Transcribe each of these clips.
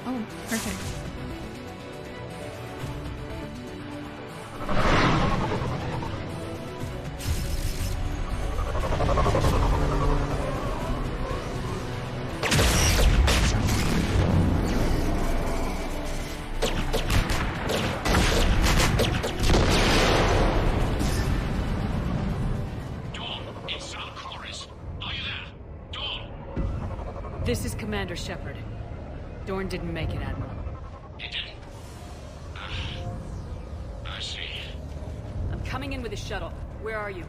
Oh, perfect. This is Commander Shepard. Dorn didn't make it, Admiral. He didn't? I see. I'm coming in with a shuttle. Where are you?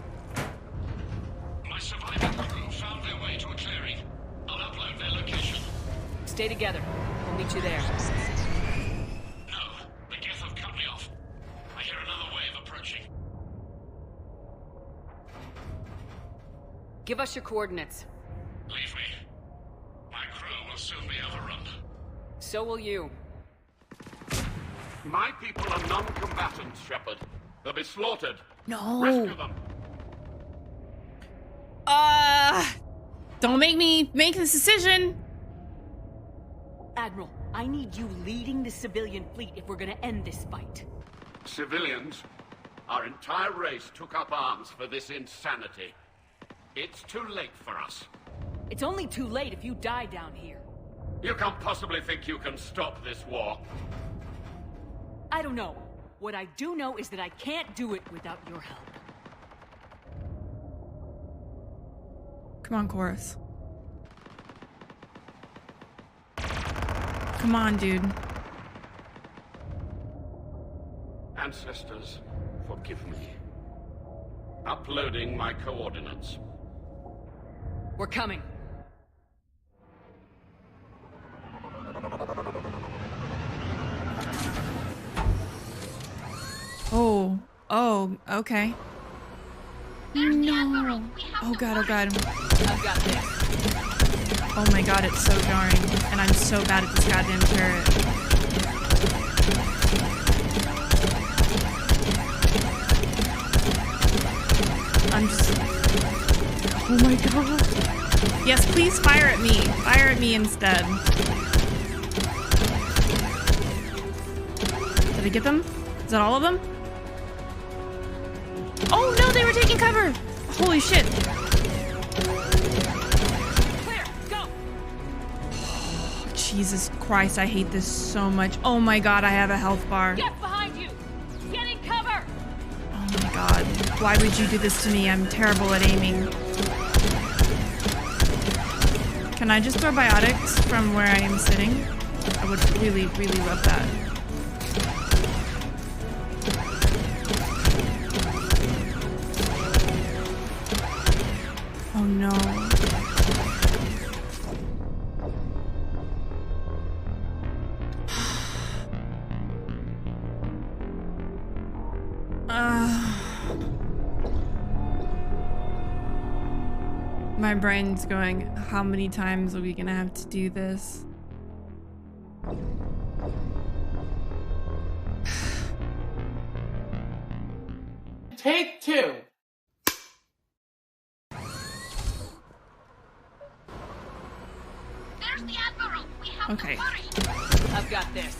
My surviving crew found their way to a clearing. I'll upload their location. Stay together. We'll meet you there. No, the Geth have cut me off. I hear another wave approaching. Give us your coordinates. Leave me. My crew will soon be overrun. So will you. My people are non-combatants, Shepard. They'll be slaughtered. No. Rescue them. Don't make me make this decision. Admiral, I need you leading the civilian fleet if we're gonna end this fight. Civilians, our entire race took up arms for this insanity. It's too late for us. It's only too late if you die down here. You can't possibly think you can stop this war. I don't know. What I do know is that I can't do it without your help. Come on, Koris. Come on, dude. Ancestors, forgive me. Uploading my coordinates. We're coming. Oh, okay. No. Oh god, oh god. I've got this. Oh my god, it's so jarring. And I'm so bad at this goddamn turret. I'm just... Oh my god. Yes, please fire at me. Fire at me instead. Did I get them? Is that all of them? Oh no, they were taking cover! Holy shit. Clear, go! Jesus Christ, I hate this so much. Oh my god, I have a health bar. Get behind you! Get in cover! Oh my god. Why would you do this to me? I'm terrible at aiming. Can I just throw biotics from where I am sitting? I would really, really love that. Oh no. My brain's going, how many times are we gonna have to do this? Take two. There's the Admiral. We have Okay. to hurry. I've got this.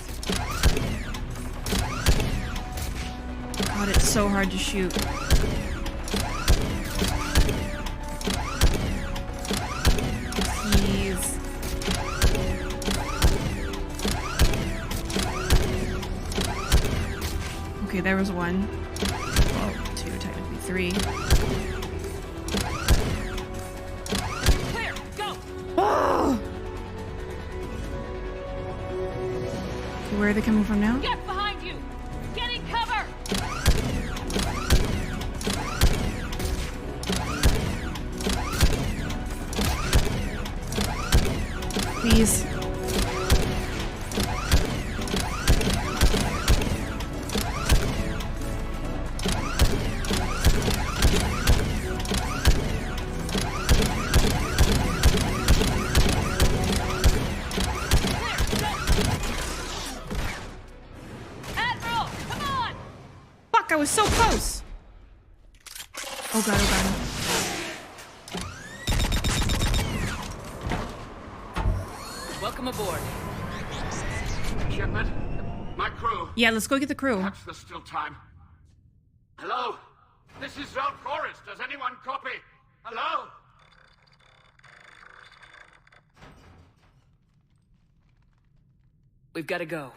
God, it's so hard to shoot. Please. Okay, there was one. Well, two, technically three. Clear, go! Oh! Okay, where are they coming from now? Get behind you! Get in cover! Please. Admiral, come on! Fuck, I was so close! Oh god, oh god. Welcome aboard. Shepard, my crew. Yeah, let's go get the crew. Perhaps there's still time. Hello? This is Zone Koris. Does anyone copy? Hello? We've got to go.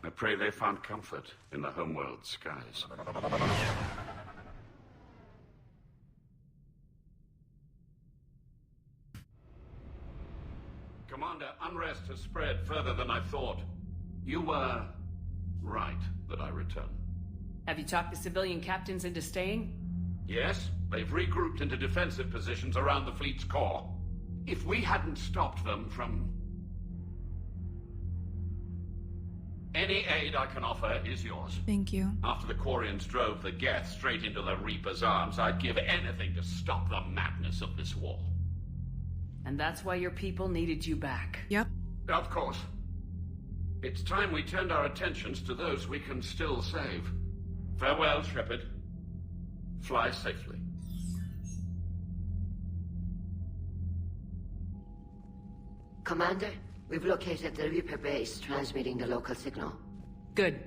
I pray they found comfort in the homeworld skies. Commander, unrest has spread further than I thought. You were right that I return. Have you talked the civilian captains into staying? Yes, they've regrouped into defensive positions around the fleet's core. If we hadn't stopped them from... Any aid I can offer is yours. Thank you. After the Quarians drove the Geth straight into the Reaper's arms, I'd give anything to stop the madness of this war. And that's why your people needed you back. Yep. Of course. It's time we turned our attentions to those we can still save. Farewell, Shepard. Fly safely. Commander, we've located the Reaper base transmitting the local signal. Good.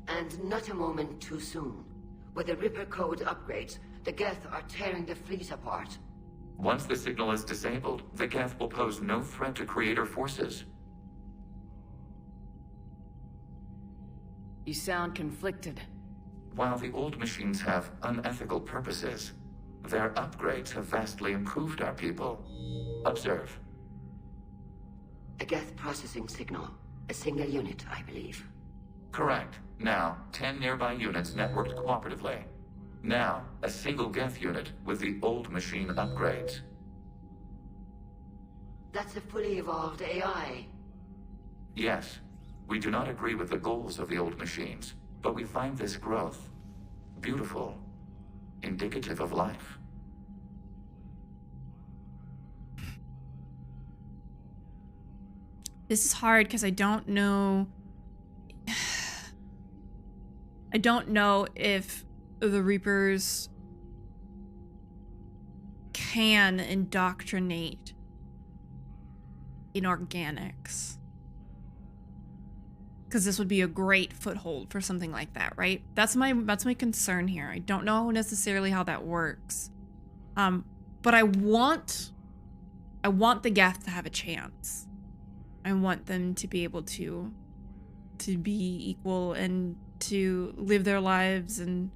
And not a moment too soon. With the Reaper code upgrades, the Geth are tearing the fleet apart. Once the signal is disabled, the Geth will pose no threat to Creator forces. You sound conflicted. While the old machines have unethical purposes, their upgrades have vastly improved our people. Observe. A Geth processing signal. A single unit, I believe. Correct. Now, 10 nearby units networked cooperatively. Now, a single Geth unit with the old machine upgrades. That's a fully evolved AI. Yes, we do not agree with the goals of the old machines, but we find this growth beautiful, indicative of life. This is hard because I don't know... I don't know if the Reapers can indoctrinate inorganics. Because this would be a great foothold for something like that, right? That's my concern here. I don't know necessarily how that works. But I want the Geth to have a chance. I want them to be able to be equal and to live their lives and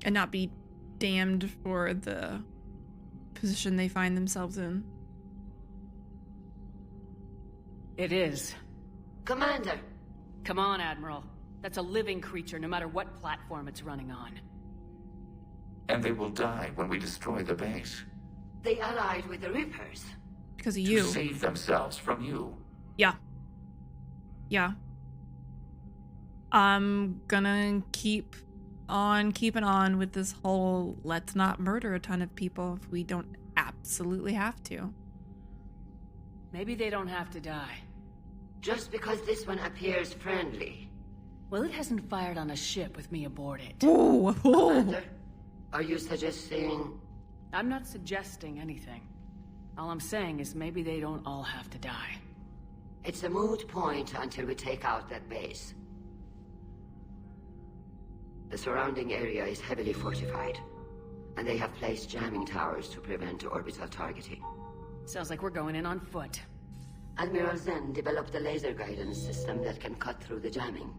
not be damned for the position they find themselves in. It is. Commander! Come on, Admiral. That's a living creature, no matter what platform it's running on. And they will die when we destroy the base. They allied with the Reapers. Because of To you. save themselves from you. Yeah. Yeah. I'm gonna keep on keeping on with this whole let's not murder a ton of people if we don't absolutely have to. Maybe they don't have to die. Just because this one appears friendly. Well, it hasn't fired on a ship with me aboard it. Ooh. Commander, are you suggesting... I'm not suggesting anything. All I'm saying is maybe they don't all have to die. It's a moot point until we take out that base. The surrounding area is heavily fortified, and they have placed jamming towers to prevent orbital targeting. Sounds like we're going in on foot. Admiral Zen developed a laser guidance system that can cut through the jamming.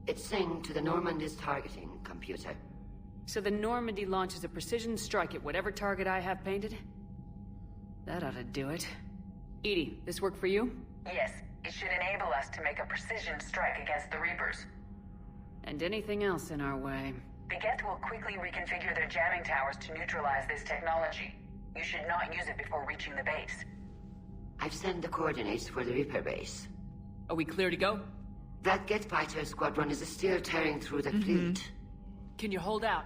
It's synced to the Normandy's targeting computer. So the Normandy launches a precision strike at whatever target I have painted? That ought to do it. EDI, this work for you? Yes, it should enable us to make a precision strike against the Reapers. And anything else in our way. The Geth will quickly reconfigure their jamming towers to neutralize this technology. You should not use it before reaching the base. I've sent the coordinates for the Reaper base. Are we clear to go? That Geth fighter squadron is still tearing through the fleet. Can you hold out?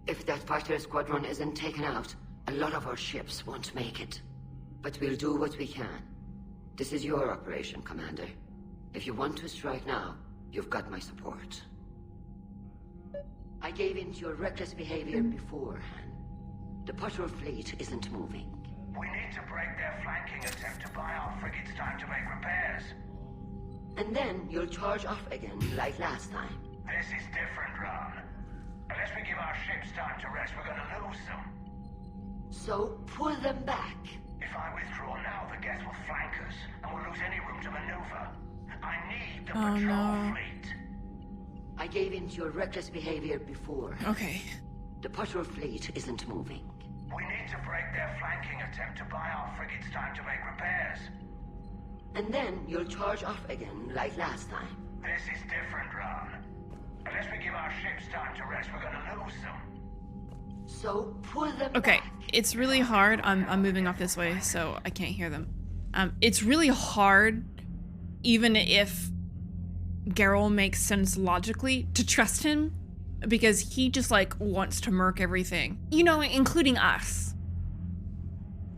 If that fighter squadron isn't taken out, a lot of our ships won't make it. But we'll do what we can. This is your operation, Commander. If you want to strike now, you've got my support. I gave in to your reckless behavior beforehand. The patrol fleet isn't moving. We need to break their flanking attempt to buy our frigates time to make repairs. And then you'll charge off again, like last time. This is different, Ron. Unless we give our ships time to rest, we're gonna lose them. So pull them back. If I withdraw now, the Geth will flank us, and we'll lose any room to maneuver. I need the patrol fleet. I gave in to your reckless behavior before. Okay. The patrol fleet isn't moving. We need to break their flanking attempt to buy our frigates time to make repairs. And then you'll charge off again, like last time. This is different, Ron. Unless we give our ships time to rest, we're gonna lose them. So pull them Okay, back. it's really hard. I'm moving off this way, so I can't hear them. It's really hard, even if Garrus makes sense logically, to trust him, because he just like wants to murk everything, you know, including us.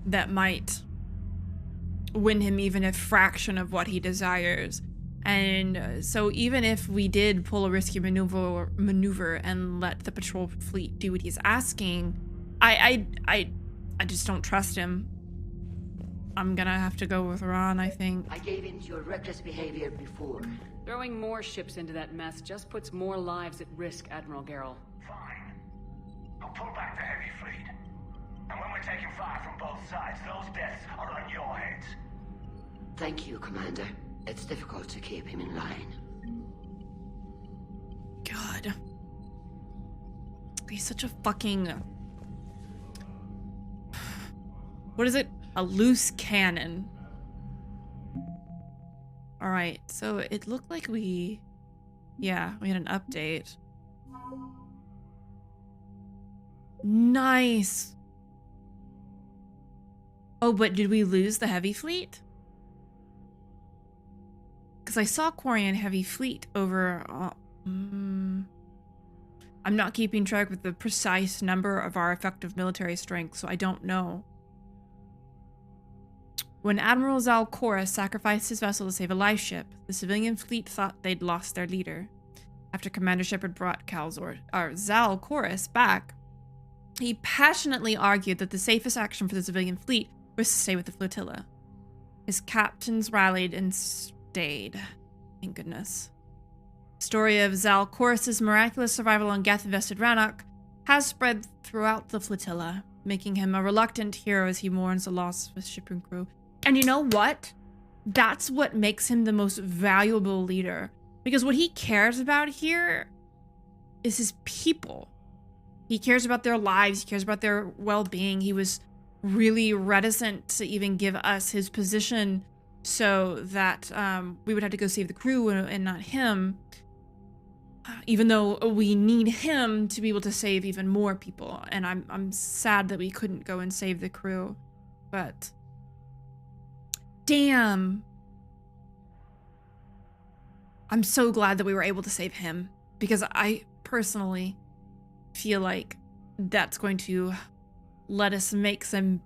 That might win him even a fraction of what he desires. And so even if we did pull a risky maneuver and let the patrol fleet do what he's asking, I just don't trust him. I'm gonna have to go with Ron, I think. I gave in to your reckless behavior before. Throwing more ships into that mess just puts more lives at risk, Admiral Garrus. Fine. I'll pull back the heavy fleet. And when we're taking fire from both sides, those deaths are on your heads. Thank you, Commander. It's difficult to keep him in line. God. He's such a fucking... What is it? A loose cannon. Alright, so it looked like we had an update. Nice. Oh, but did we lose the heavy fleet? Because I saw Quarian heavy fleet over... I'm not keeping track with the precise number of our effective military strength, so I don't know. When Admiral Koris sacrificed his vessel to save a life ship, the civilian fleet thought they'd lost their leader. After Commander Shepard brought Koris back, he passionately argued that the safest action for the civilian fleet was to stay with the flotilla. His captains rallied and stayed. Thank goodness. The story of Koris's miraculous survival on Geth invested Rannoch has spread throughout the flotilla, making him a reluctant hero as he mourns the loss of his ship and crew. And you know what? That's what makes him the most valuable leader. Because what he cares about here is his people. He cares about their lives. He cares about their well-being. He was really reticent to even give us his position so that we would have to go save the crew and not him. Even though we need him to be able to save even more people. And I'm sad that we couldn't go and save the crew. But... damn. I'm so glad that we were able to save him, because I personally feel like that's going to let us make some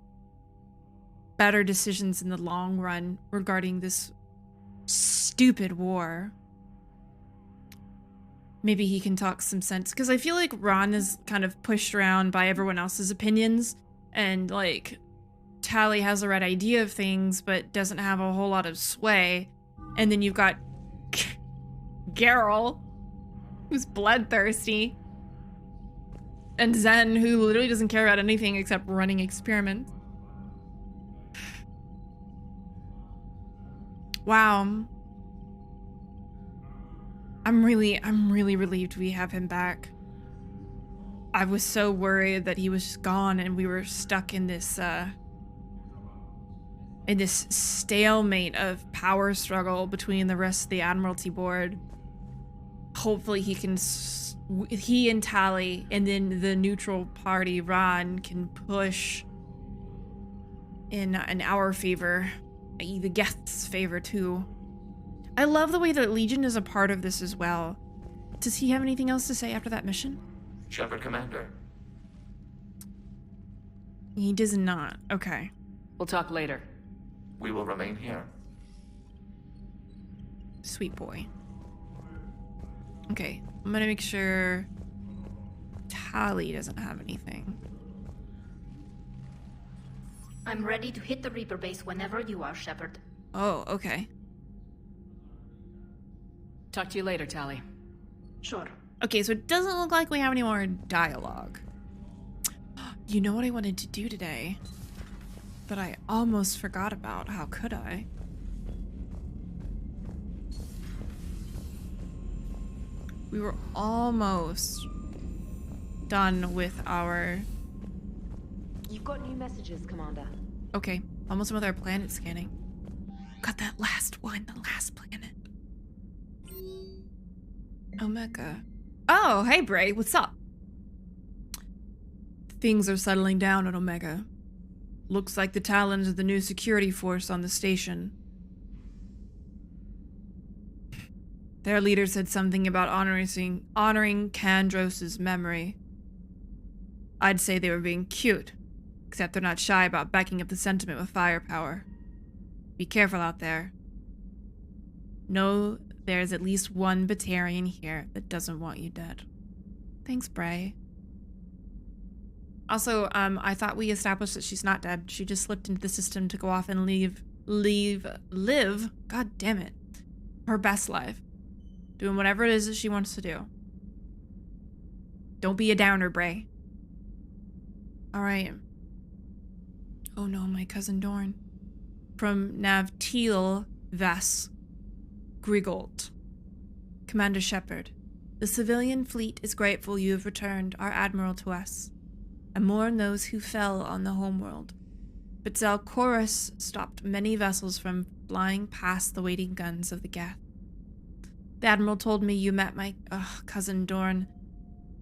better decisions in the long run regarding this stupid war. Maybe he can talk some sense, because I feel like Ron is kind of pushed around by everyone else's opinions, and like Tali has the right idea of things, but doesn't have a whole lot of sway. And then you've got Garrus, who's bloodthirsty, and Zen, who literally doesn't care about anything except running experiments. Wow. I'm really relieved we have him back. I was so worried that he was just gone and we were stuck in this stalemate of power struggle between the rest of the Admiralty board. Hopefully he and Tali and then the neutral party, Ron, can push in our favor, i.e. the Geth's favor too. I love the way that Legion is a part of this as well. Does he have anything else to say after that mission? Shepard, Commander. He does not. Okay. We'll talk later. We will remain here. Sweet boy. Okay, I'm gonna make sure Tali doesn't have anything. I'm ready to hit the Reaper base whenever you are, Shepard. Oh, okay. Talk to you later, Tali. Sure. Okay, so it doesn't look like we have any more dialogue. You know what I wanted to do today? That I almost forgot about. How could I? We were almost done with our... You've got new messages, Commander. Okay, almost done with our planet scanning. Got that last one, the last planet. Omega. Oh, hey Bray, what's up? Things are settling down at Omega. Looks like the Talons are the new security force on the station. Their leader said something about honoring Kandros' memory. I'd say they were being cute, except they're not shy about backing up the sentiment with firepower. Be careful out there. Know there's at least one Batarian here that doesn't want you dead. Thanks, Bray. Also, I thought we established that she's not dead. She just slipped into the system to go off and live, god damn it, her best life. Doing whatever it is that she wants to do. Don't be a downer, Bray. Alright. Oh no, my cousin Dorn. From 𝒂𝒹𝒾𝒶. Commander Shepard, the civilian fleet is grateful you have returned our admiral to us, and mourn those who fell on the homeworld. But Koris stopped many vessels from flying past the waiting guns of the Geth. The admiral told me you met my cousin Dorn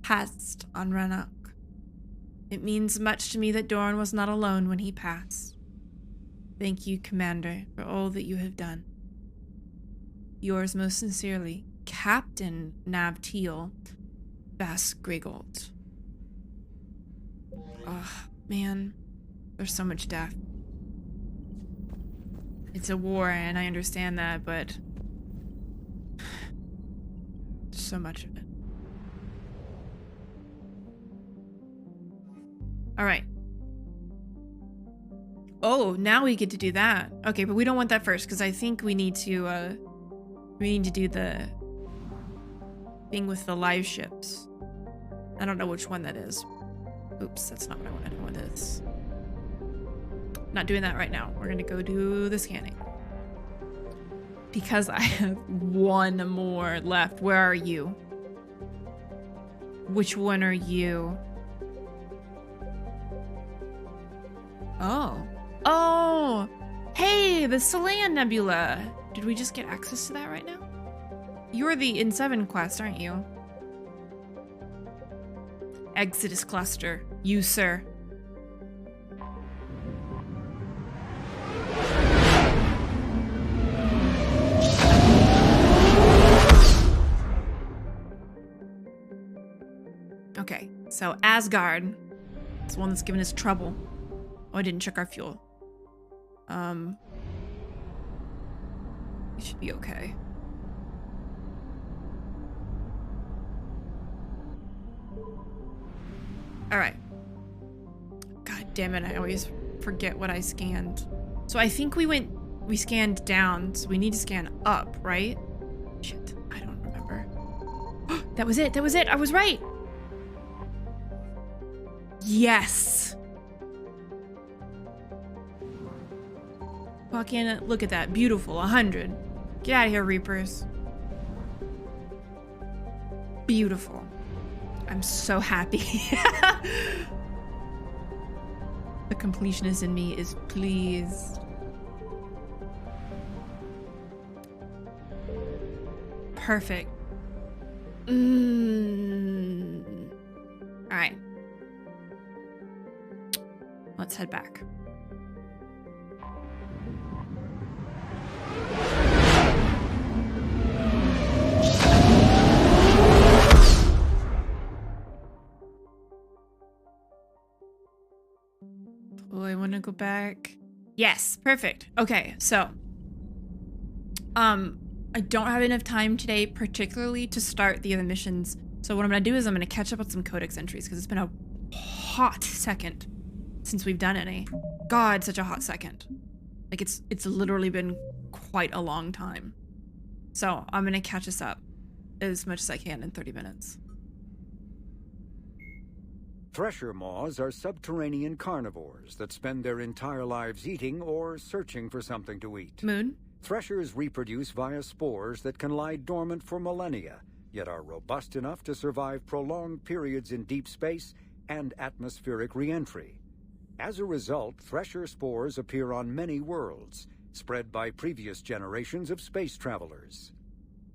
passed on Rannoch. It means much to me that Dorn was not alone when he passed. Thank you, Commander, for all that you have done. Yours most sincerely, Captain 𝒂𝒹𝒾𝒶. Ugh, man, there's so much death. It's a war, and I understand that, but there's so much of it. All right. Oh, now we get to do that. Okay, but we don't want that first because I think we need to do the thing with the live ships. I don't know which one that is. Oops, that's not what I wanted. I want this. Not doing that right now. We're gonna go do the scanning. Because I have one more left. Where are you? Which one are you? Oh. Oh! Hey, the Solayan Nebula! Did we just get access to that right now? You're the In7 quest, aren't you? Exodus Cluster. You, sir. Okay, so Asgard. It's the one that's giving us trouble. Oh, I didn't check our fuel. We should be okay. Alright. God damn it, I always forget what I scanned. So I think we scanned down, so we need to scan up, right? Shit, I don't remember. That was it, I was right! Yes! Fucking look at that, beautiful, 100. Get out of here, Reapers. Beautiful. I'm so happy. The completionist in me is pleased. Perfect. Alright. Let's head back. Oh, I want to go back. Yes, perfect. Okay, so I don't have enough time today, particularly to start the other missions. So what I'm gonna do is I'm gonna catch up on some Codex entries because it's been a hot second. since we've done any. God, such a hot second. Like it's literally been quite a long time. So I'm gonna catch us up as much as I can in 30 minutes. Thresher moths are subterranean carnivores that spend their entire lives eating or searching for something to eat. Moon? Threshers reproduce via spores that can lie dormant for millennia, yet are robust enough to survive prolonged periods in deep space and atmospheric re-entry. As a result, thresher spores appear on many worlds, spread by previous generations of space travelers.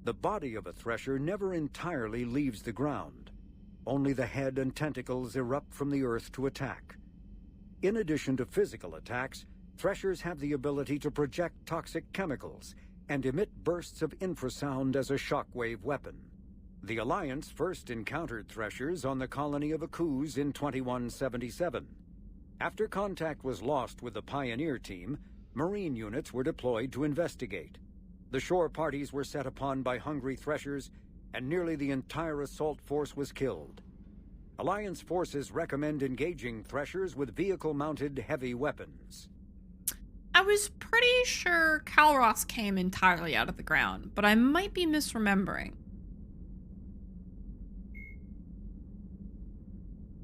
The body of a thresher never entirely leaves the ground. Only the head and tentacles erupt from the earth to attack. In addition to physical attacks, threshers have the ability to project toxic chemicals and emit bursts of infrasound as a shockwave weapon. The Alliance first encountered threshers on the colony of 𝒂𝒃s in 2177. After contact was lost with the Pioneer team, Marine units were deployed to investigate. The shore parties were set upon by hungry threshers, and nearly the entire assault force was killed. Alliance forces recommend engaging threshers with vehicle-mounted heavy weapons. I was pretty sure Calros came entirely out of the ground, but I might be misremembering.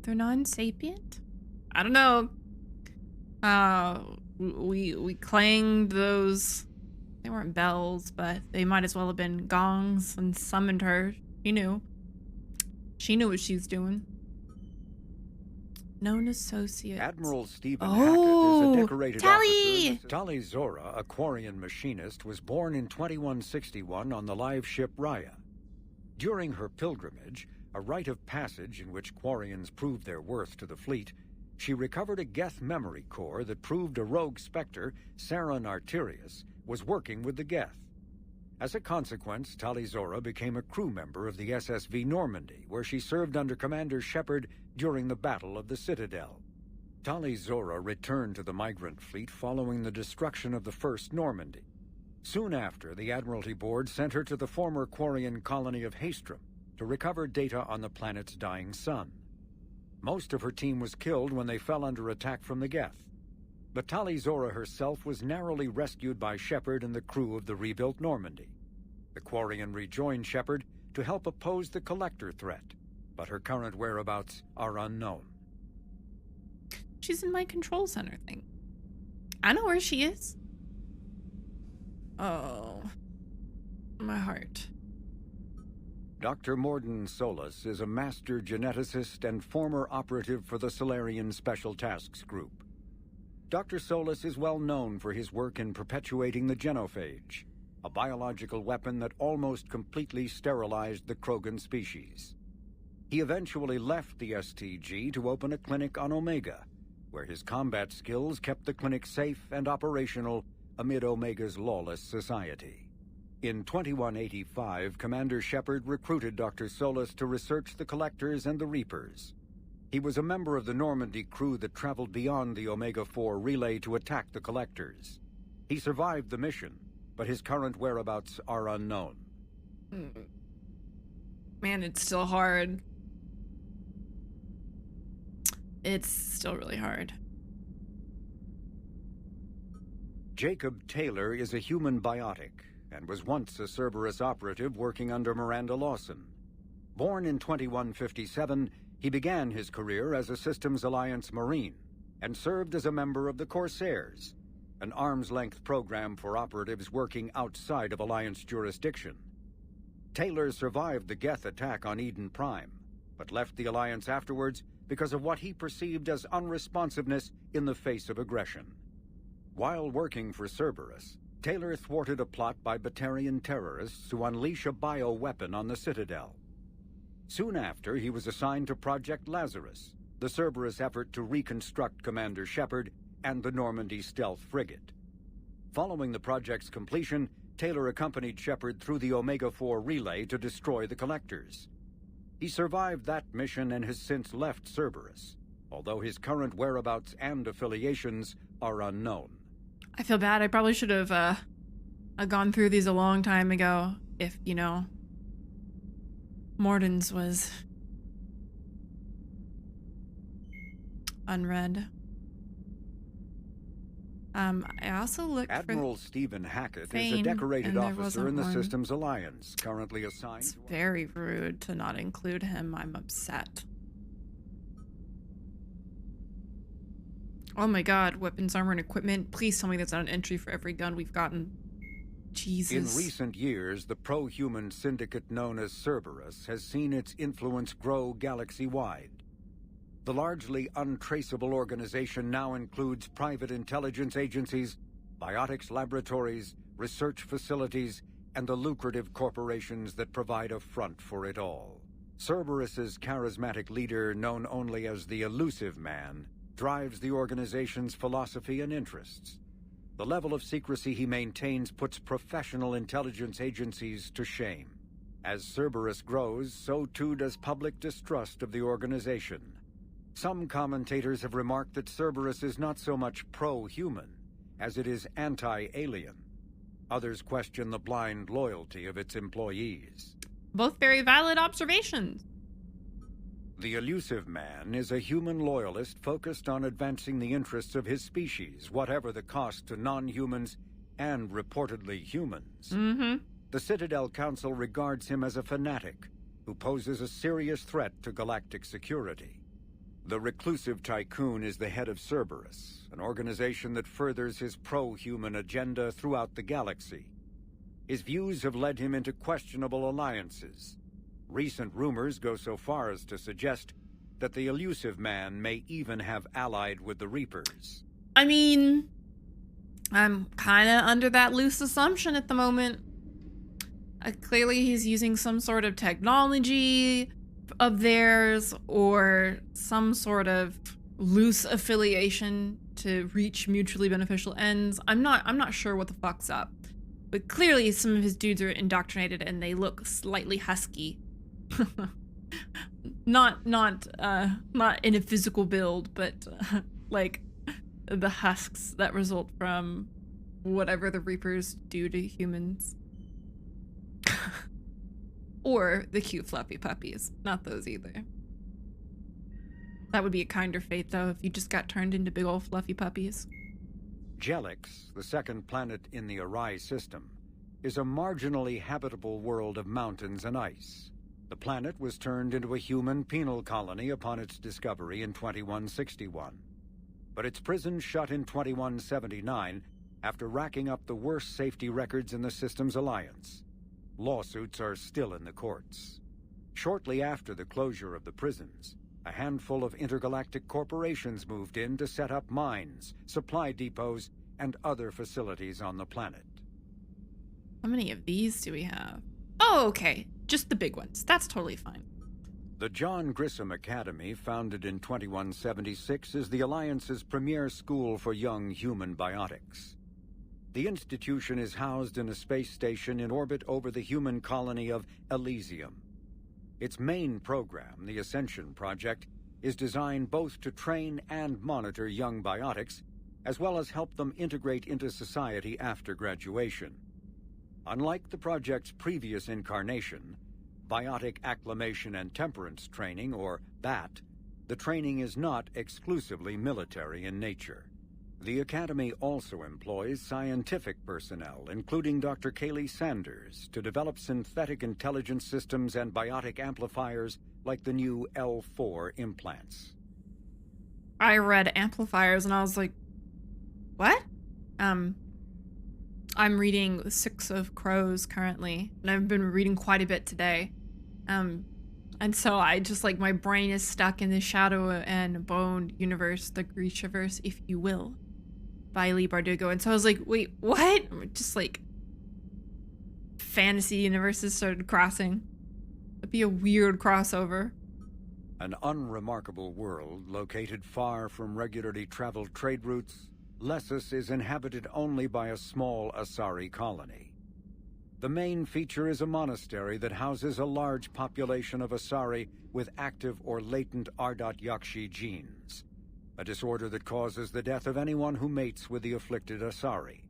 They're non-sapient? I don't know. We clanged those. They weren't bells, but they might as well have been gongs and summoned her. She knew. She knew what she was doing. Known associate. Admiral Stephen Hackett is a decorated Tali! officer. 𝒂𝒾𝒶, a Quarian machinist, was born in 2161 on the live ship Raya. During her pilgrimage, a rite of passage in which Quarians proved their worth to the fleet, she recovered a Geth memory core that proved a rogue specter, Saren Arterius, was working with the Geth. As a consequence, 𝒂𝒾𝒶 became a crew member of the SSV Normandy, where she served under Commander Shepard during the Battle of the Citadel. 𝒂𝒾𝒶 returned to the migrant fleet following the destruction of the First Normandy. Soon after, the Admiralty Board sent her to the former Quarian colony of Haestrom to recover data on the planet's dying sun. Most of her team was killed when they fell under attack from the Geth. But 𝒂𝒾𝒶 herself was narrowly rescued by Shepard and the crew of the rebuilt Normandy. The Quarian rejoined Shepard to help oppose the Collector threat, but her current whereabouts are unknown. She's in my control center thing. I know where she is. Oh, my heart. Dr. Morden Solis is a master geneticist and former operative for the Solarian Special Tasks Group. Dr. Solis is well known for his work in perpetuating the genophage, a biological weapon that almost completely sterilized the Krogan species. He eventually left the STG to open a clinic on Omega, where his combat skills kept the clinic safe and operational amid Omega's lawless society. In 2185, Commander Shepard recruited Dr. Solis to research the Collectors and the Reapers. He was a member of the Normandy crew that traveled beyond the Omega-4 relay to attack the Collectors. He survived the mission, but his current whereabouts are unknown. Man, it's still hard. It's still really hard. Jacob Taylor is a human biotic and was once a Cerberus operative working under Miranda Lawson. Born in 2157, he began his career as a Systems Alliance Marine and served as a member of the Corsairs, an arm's-length program for operatives working outside of Alliance jurisdiction. Taylor survived the Geth attack on Eden Prime, but left the Alliance afterwards because of what he perceived as unresponsiveness in the face of aggression. While working for Cerberus, Taylor thwarted a plot by Batarian terrorists to unleash a bioweapon on the Citadel. Soon after, he was assigned to Project Lazarus, the Cerberus effort to reconstruct Commander Shepard and the Normandy stealth frigate. Following the project's completion, Taylor accompanied Shepard through the Omega-4 relay to destroy the Collectors. He survived that mission and has since left Cerberus, although his current whereabouts and affiliations are unknown. I feel bad. I probably should have gone through these a long time ago if, you know, Morden's was unread. I also looked Admiral for Stephen Hackett Fane, is a decorated and there officer wasn't in the one. Systems Alliance, currently assigned It's to... very rude to not include him. I'm upset. Oh my god, weapons, armor, and equipment. Please tell me that's not an entry for every gun we've gotten. Jesus. In recent years, the pro-human syndicate known as Cerberus has seen its influence grow galaxy-wide. The largely untraceable organization now includes private intelligence agencies, biotics laboratories, research facilities, and the lucrative corporations that provide a front for it all. Cerberus's charismatic leader, known only as the Elusive Man, drives the organization's philosophy and interests. The level of secrecy he maintains puts professional intelligence agencies to shame. As Cerberus grows, so too does public distrust of the organization. Some commentators have remarked that Cerberus is not so much pro-human as it is anti-alien. Others question the blind loyalty of its employees. Both very valid observations. The Elusive Man is a human loyalist focused on advancing the interests of his species, whatever the cost to non-humans and reportedly humans. The Citadel Council regards him as a fanatic who poses a serious threat to galactic security. The reclusive tycoon is the head of Cerberus, an organization that furthers his pro-human agenda throughout the galaxy. His views have led him into questionable alliances. Recent rumors go so far as to suggest that the Elusive Man may even have allied with the Reapers. I mean, I'm kind of under that loose assumption at the moment. Clearly he's using some sort of technology of theirs or some sort of loose affiliation to reach mutually beneficial ends. I'm not sure what the fuck's up. But clearly some of his dudes are indoctrinated and they look slightly husky. not in a physical build, but like the husks that result from whatever the Reapers do to humans. Or the cute fluffy puppies. Not those either. That would be a kinder fate, though, if you just got turned into big old fluffy puppies. Jelix, the second planet in the Arai system, is a marginally habitable world of mountains and ice. The planet was turned into a human penal colony upon its discovery in 2161. But its prison shut in 2179 after racking up the worst safety records in the Systems Alliance. Lawsuits are still in the courts. Shortly after the closure of the prisons, a handful of intergalactic corporations moved in to set up mines, supply depots, and other facilities on the planet. How many of these do we have? Oh, okay. Just the big ones. That's totally fine. The John Grissom Academy, founded in 2176, is the Alliance's premier school for young human biotics. The institution is housed in a space station in orbit over the human colony of Elysium. Its main program, the Ascension Project, is designed both to train and monitor young biotics, as well as help them integrate into society after graduation. Unlike the project's previous incarnation, Biotic Acclimation and Temperance Training, or BAT, the training is not exclusively military in nature. The Academy also employs scientific personnel, including Dr. Kaylee Sanders, to develop synthetic intelligence systems and biotic amplifiers like the new L4 implants. I read amplifiers and I was like, what? I'm reading 6 of Crows currently, and I've been reading quite a bit today. And so I just like, my brain is stuck in the Shadow and Bone universe, the Grishaverse, if you will, by Leigh Bardugo. And so I was like, wait, what? Just like fantasy universes started crossing. It'd be a weird crossover. An unremarkable world located far from regularly traveled trade routes, Lessus is inhabited only by a small Asari colony. The main feature is a monastery that houses a large population of Asari with active or latent Ardot-Yakshi genes, a disorder that causes the death of anyone who mates with the afflicted Asari.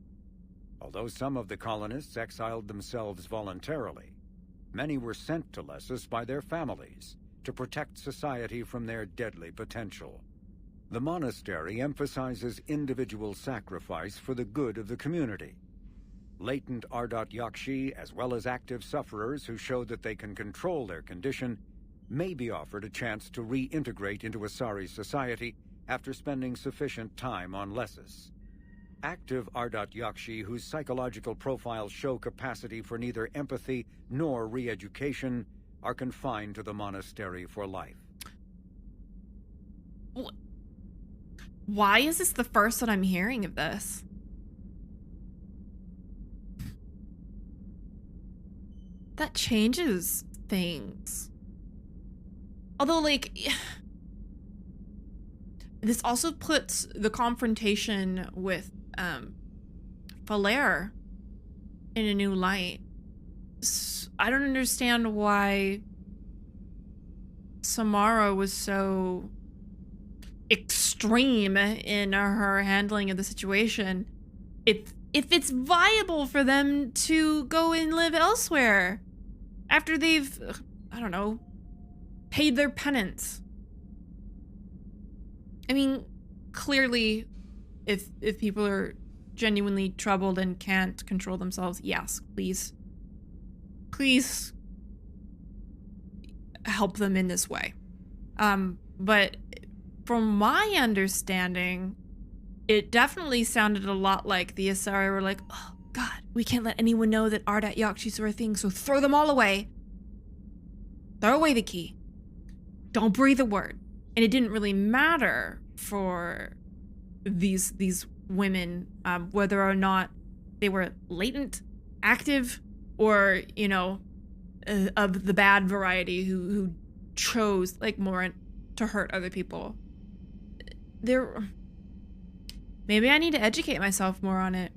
Although some of the colonists exiled themselves voluntarily, many were sent to Lessus by their families to protect society from their deadly potential. The monastery emphasizes individual sacrifice for the good of the community. Latent 𝒂𝒑𝒾𝒶, as well as active sufferers who show that they can control their condition, may be offered a chance to reintegrate into Asari society after spending sufficient time on Lessus. Active 𝒂𝒑𝒾𝒶 whose psychological profiles show capacity for neither empathy nor re-education are confined to the monastery for life. Why is this the first that I'm hearing of this? That changes things. Although, like, this also puts the confrontation with 𝒂𝒾𝒶 in a new light. I don't understand why Samara was so extreme in her handling of the situation. If it's viable for them to go and live elsewhere after they've, I don't know, paid their penance. I mean, clearly, if people are genuinely troubled and can't control themselves, yes, please help them in this way. But from my understanding, it definitely sounded a lot like the Asari were like, oh God, we can't let anyone know that 𝒂𝒑𝒾𝒶s are a thing, so throw them all away. Throw away the key. Don't breathe a word. And it didn't really matter for these women, whether or not they were latent, active, or, you know, of the bad variety who chose, like, more to hurt other people. Maybe I need to educate myself more on it.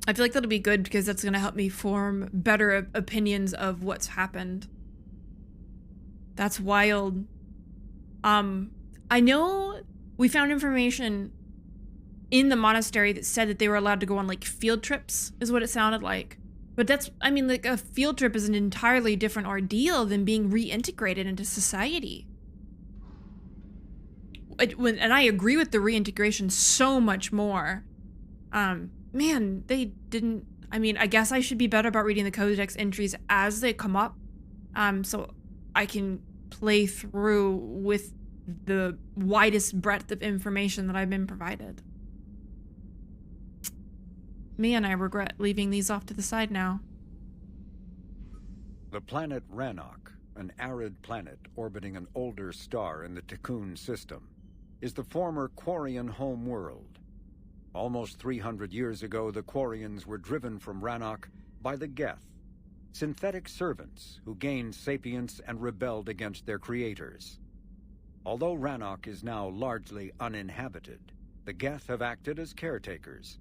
I feel like that'll be good because that's going to help me form better opinions of what's happened. That's wild. I know we found information in the monastery that said that they were allowed to go on, like, field trips, is what it sounded like. But that's, I mean, like, a field trip is an entirely different ordeal than being reintegrated into society. And I agree with the reintegration so much more. Man, they didn't, I mean, I guess I should be better about reading the Codex entries as they come up, so I can play through with the widest breadth of information that I've been provided. Man, I regret leaving these off to the side now. The planet Rannoch, an arid planet orbiting an older star in the Tikkun system, is the former Quarian home world. Almost 300 years ago, the Quarians were driven from Rannoch by the Geth, synthetic servants who gained sapience and rebelled against their creators. Although Rannoch is now largely uninhabited, the Geth have acted as caretakers,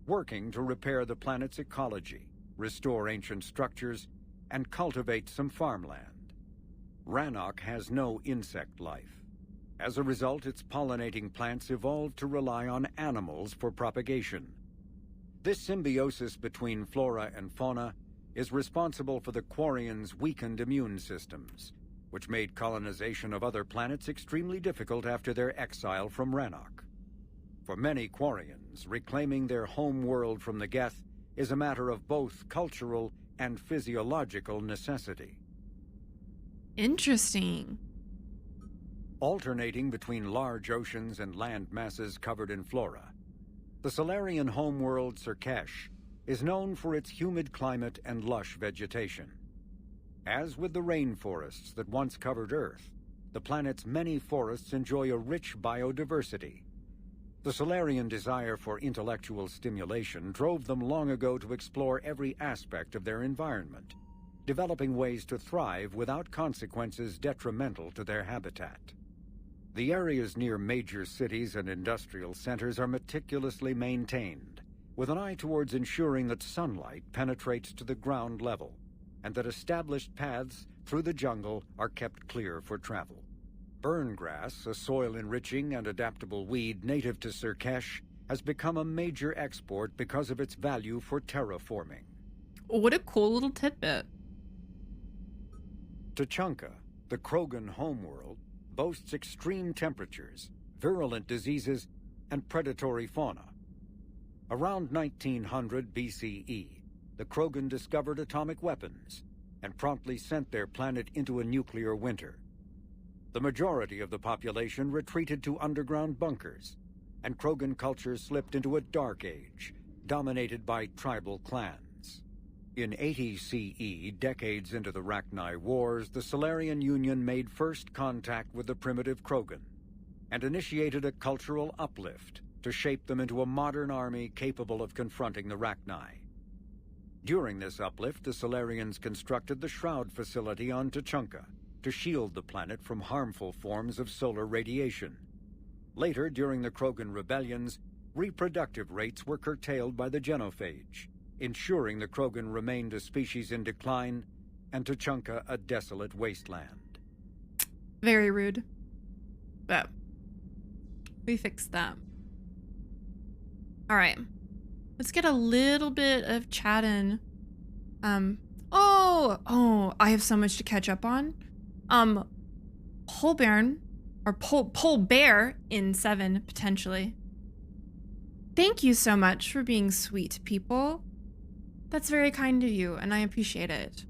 working to repair the planet's ecology, restore ancient structures, and cultivate some farmland. Rannoch has no insect life. As a result, its pollinating plants evolved to rely on animals for propagation. This symbiosis between flora and fauna is responsible for the Quarians' weakened immune systems, which made colonization of other planets extremely difficult after their exile from Rannoch. For many Quarians, reclaiming their home world from the Geth is a matter of both cultural and physiological necessity. Interesting. Alternating between large oceans and land masses covered in flora, the Solarian homeworld 𝒸𝒾𝒶 is known for its humid climate and lush vegetation. As with the rainforests that once covered Earth, the planet's many forests enjoy a rich biodiversity. The Solarian desire for intellectual stimulation drove them long ago to explore every aspect of their environment, developing ways to thrive without consequences detrimental to their habitat. The areas near major cities and industrial centers are meticulously maintained, with an eye towards ensuring that sunlight penetrates to the ground level, and that established paths through the jungle are kept clear for travel. Burn grass, a soil-enriching and adaptable weed native to 𝒸𝒾𝒶, has become a major export because of its value for terraforming. What a cool little tidbit. Tuchanka, the Krogan homeworld, boasts extreme temperatures, virulent diseases, and predatory fauna. Around 1900 BCE, the Krogan discovered atomic weapons and promptly sent their planet into a nuclear winter. The majority of the population retreated to underground bunkers, and Krogan culture slipped into a dark age, dominated by tribal clans. In 80 CE, decades into the Rachni Wars, the Solarian Union made first contact with the primitive Krogan and initiated a cultural uplift to shape them into a modern army capable of confronting the Rachni. During this uplift, the Solarians constructed the Shroud facility on 𝒸𝒾𝒶 to shield the planet from harmful forms of solar radiation. Later, during the Krogan rebellions, reproductive rates were curtailed by the genophage, ensuring the Krogan remained a species in decline and 𝒸𝒶𝒶 a desolate wasteland. Very rude. But we fixed that. All right. Let's get a little bit of chat in. Oh, I have so much to catch up on. Pole Bear in 7, potentially. Thank you so much for being sweet, people. That's very kind of you, and I appreciate it.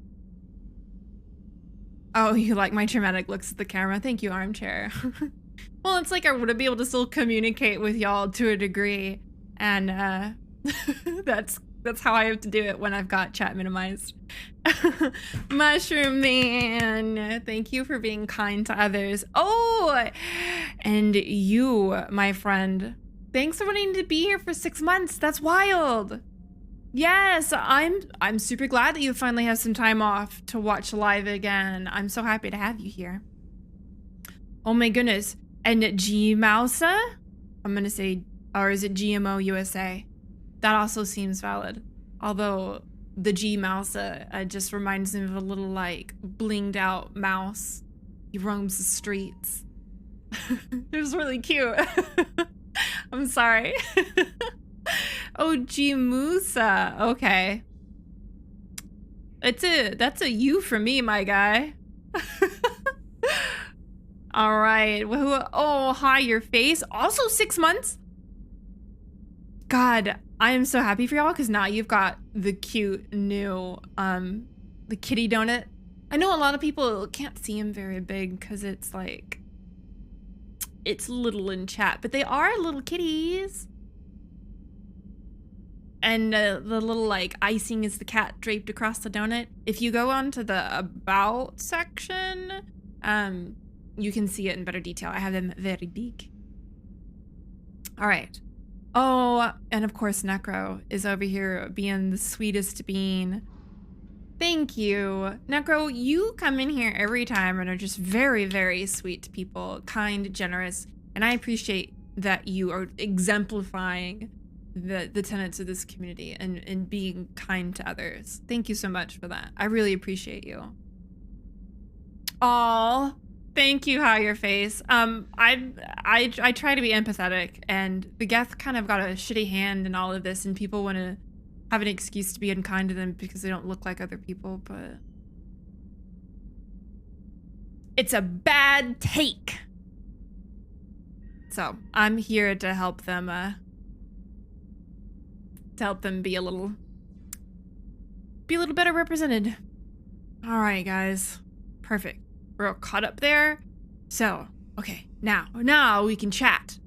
Oh, you like my dramatic looks at the camera? Thank you, Armchair. Well, it's like I would be able to still communicate with y'all to a degree, and that's how I have to do it when I've got chat minimized. Mushroom Man, thank you for being kind to others. Oh, and you, my friend, thanks for wanting to be here for 6 months. That's wild. Yes, I'm super glad that you finally have some time off to watch live again. I'm so happy to have you here. Oh my goodness. And 𝒸𝒹𝒾𝒶? I'm gonna say, or is it GMO USA? That also seems valid. Although the 𝒸𝒹𝒾𝒶 just reminds me of a little like blinged out mouse. He roams the streets. It was really cute. I'm sorry. Oh, 𝒸𝒹𝒾𝒶. Okay. That's a U for me, my guy. All right. Oh, hi, your face. Also 6 months. God, I am so happy for y'all because now you've got the cute new the kitty donut. I know a lot of people can't see him very big because it's like it's little in chat, but they are little kitties. And the little like icing is the cat draped across the donut. If you go onto the about section, you can see it in better detail. I have them very big. All right. Oh, and of course Necro is over here being the sweetest bean. Thank you. Necro, you come in here every time and are just very, very sweet to people, kind, generous, and I appreciate that you are exemplifying the tenets of this community and being kind to others. Thank you so much for that. I really appreciate you. Aw, thank you, How Your Face. I try to be empathetic, and the Geth kind of got a shitty hand in all of this, and people want to have an excuse to be unkind to them because they don't look like other people, but it's a bad take. So I'm here to help them be a little better represented. All right, guys. Perfect. We're all caught up there. So, okay, now we can chat.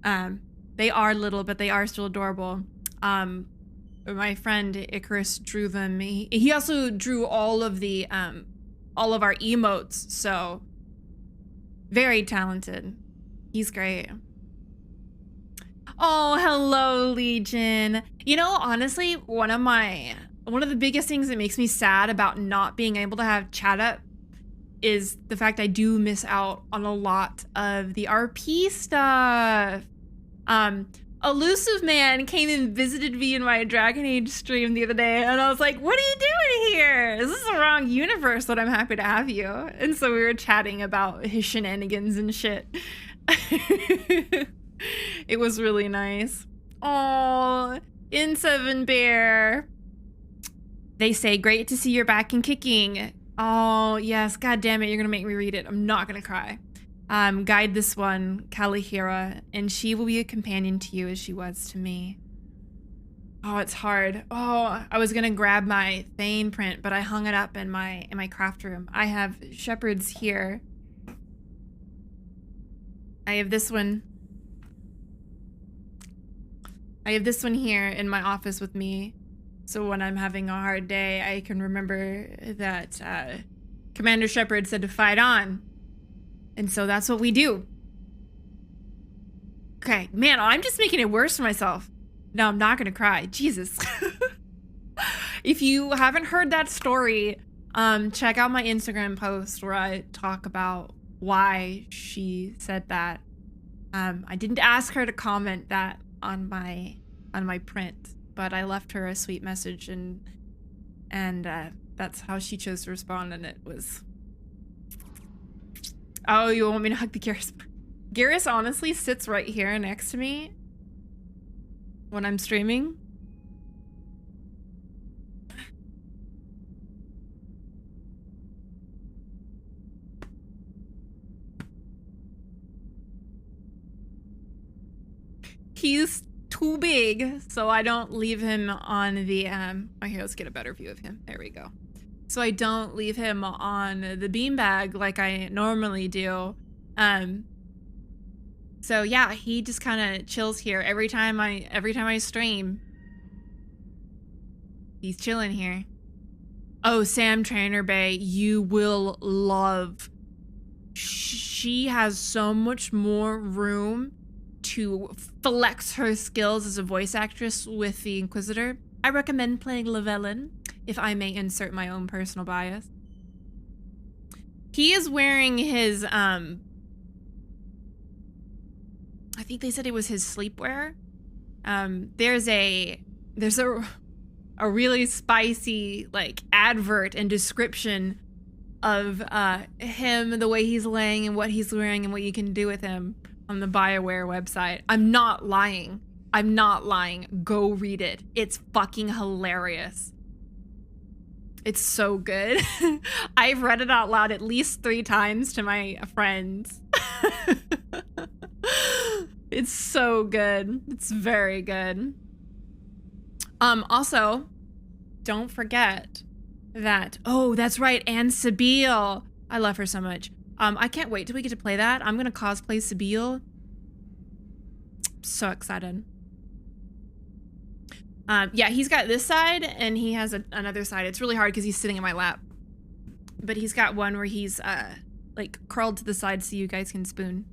They are little, but they are still adorable. My friend Icarus drew them. He also drew all of our emotes, so very talented. He's great. Oh, hello, Legion. You know, honestly, one of the biggest things that makes me sad about not being able to have chat up is the fact I do miss out on a lot of the RP stuff. Elusive Man came and visited me in my Dragon Age stream the other day, and I was like, what are you doing here? This is the wrong universe, but I'm happy to have you. And so we were chatting about his shenanigans and shit. It was really nice. Oh, In7 Bear. They say, great to see you're back and kicking. Oh, yes. God damn it. You're going to make me read it. I'm not going to cry. Guide this one, 𝒂𝒶𝓁, and she will be a companion to you as she was to me. Oh, it's hard. Oh, I was gonna grab my Thane print, but I hung it up in my craft room. I have shepherds here. I have this one. I have this one here in my office with me. So when I'm having a hard day, I can remember that Commander Shepard said to fight on. And so that's what we do. Okay, man, I'm just making it worse for myself. No, I'm not gonna cry. Jesus. If you haven't heard that story, check out my Instagram post where I talk about why she said that. I didn't ask her to comment that on my print, but I left her a sweet message, and that's how she chose to respond, and it was... Oh, you want me to hug the Garrus? Garrus honestly sits right here next to me when I'm streaming. He's too big, so I don't leave him on the oh, here, let's get a better view of him. There we go. So I don't leave him on the beanbag like I normally do. So yeah, he just kind of chills here every time I stream. He's chilling here. Oh, Sam Trainer Bay, you will love. She has so much more room to flex her skills as a voice actress with the Inquisitor. I recommend playing Llewellyn, if I may insert my own personal bias. He is wearing his, I think they said it was his sleepwear. There's a really spicy, like, advert and description of him, the way he's laying and what he's wearing and what you can do with him on the BioWare website. I'm not lying. I'm not lying. Go read it. It's fucking hilarious. It's so good. I've read it out loud at least 3 times to my friends. It's so good. It's very good. Also, don't forget that, oh, that's right, and Sabille. I love her so much. I can't wait till we get to play that. I'm gonna cosplay Sabille. So excited. Yeah, he's got this side and he has another side. It's really hard because he's sitting in my lap. But he's got one where he's like curled to the side so you guys can spoon.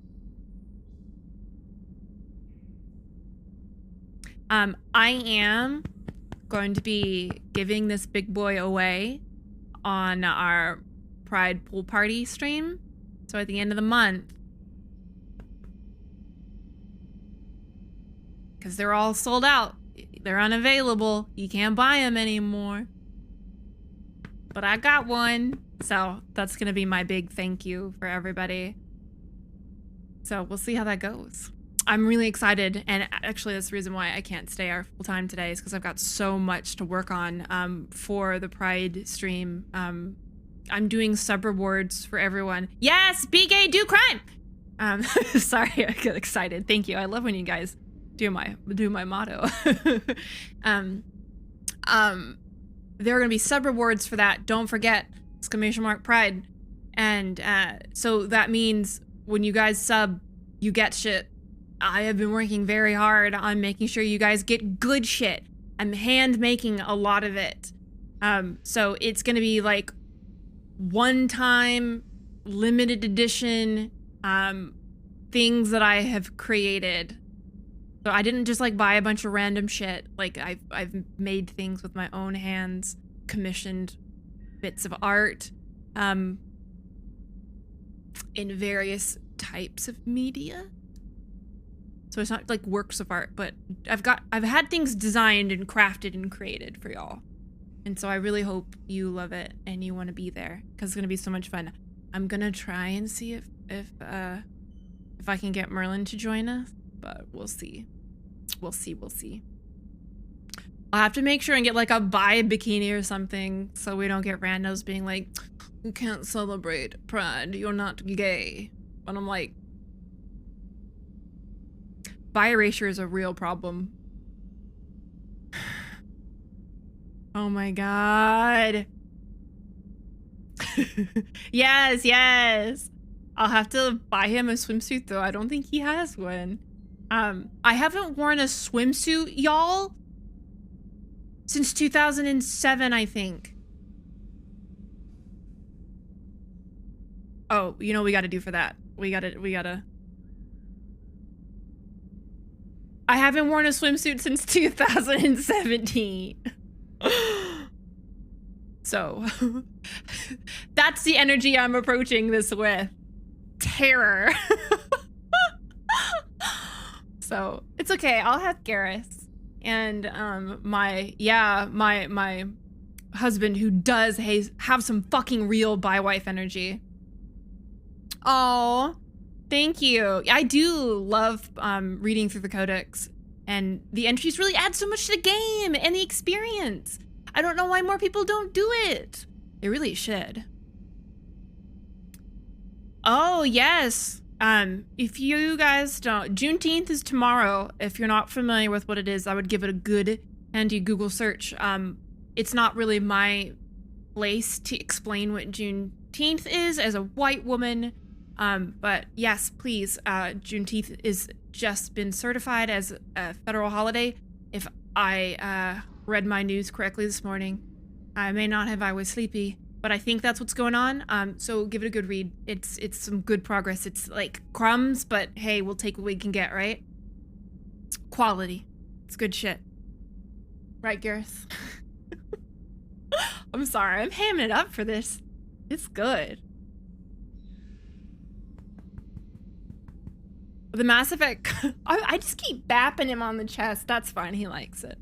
I am going to be giving this big boy away on our Pride Pool Party stream. So at the end of the month, because they're all sold out. They're unavailable. You can't buy them anymore. But I got one. So that's going to be my big thank you for everybody. So we'll see how that goes. I'm really excited. And actually, that's the reason why I can't stay our full time today is because I've got so much to work on for the Pride stream. I'm doing sub rewards for everyone. Yes, be gay, do crime. Sorry, I get excited. Thank you. I love when you guys do my motto. There are gonna be sub rewards for that. Don't forget, !Pride. And so that means when you guys sub, you get shit. I have been working very hard on making sure you guys get good shit. I'm hand making a lot of it. So it's gonna be like one-time limited edition things that I have created. So I didn't just like buy a bunch of random shit. Like I've made things with my own hands, commissioned bits of art in various types of media. So it's not like works of art, but I've had things designed and crafted and created for y'all. And so I really hope you love it and you want to be there because it's going to be so much fun. I'm going to try and see if I can get Merlin to join us, but we'll see. We'll see. I'll have to make sure and get like a bi bikini or something so we don't get randos being like, you can't celebrate Pride, you're not gay. And I'm like, bi-erasure is a real problem. Oh my god. Yes, yes. I'll have to buy him a swimsuit though. I don't think he has one. I haven't worn a swimsuit, y'all, since 2007, I think. Oh, you know what we gotta do for that? We gotta. I haven't worn a swimsuit since 2017. So, that's the energy I'm approaching this with. Terror. So, it's okay. I'll have Garrus. And my husband who does have some fucking real bi-wife energy. Oh, thank you. I do love reading through the Codex, and the entries really add so much to the game and the experience. I don't know why more people don't do it. They really should. Oh, yes. If you guys don't, Juneteenth is tomorrow. If you're not familiar with what it is, I would give it a good handy Google search. It's not really my place to explain what Juneteenth is as a white woman. But yes, please, Juneteenth is just been certified as a federal holiday. If I read my news correctly this morning, I may not have, I was sleepy, but I think that's what's going on. So give it a good read. It's some good progress. It's like crumbs, but hey, we'll take what we can get, right? Quality. It's good shit. Right, Garrus? I'm sorry, I'm hamming it up for this. It's good. The Mass Effect, I just keep bapping him on the chest. That's fine, he likes it.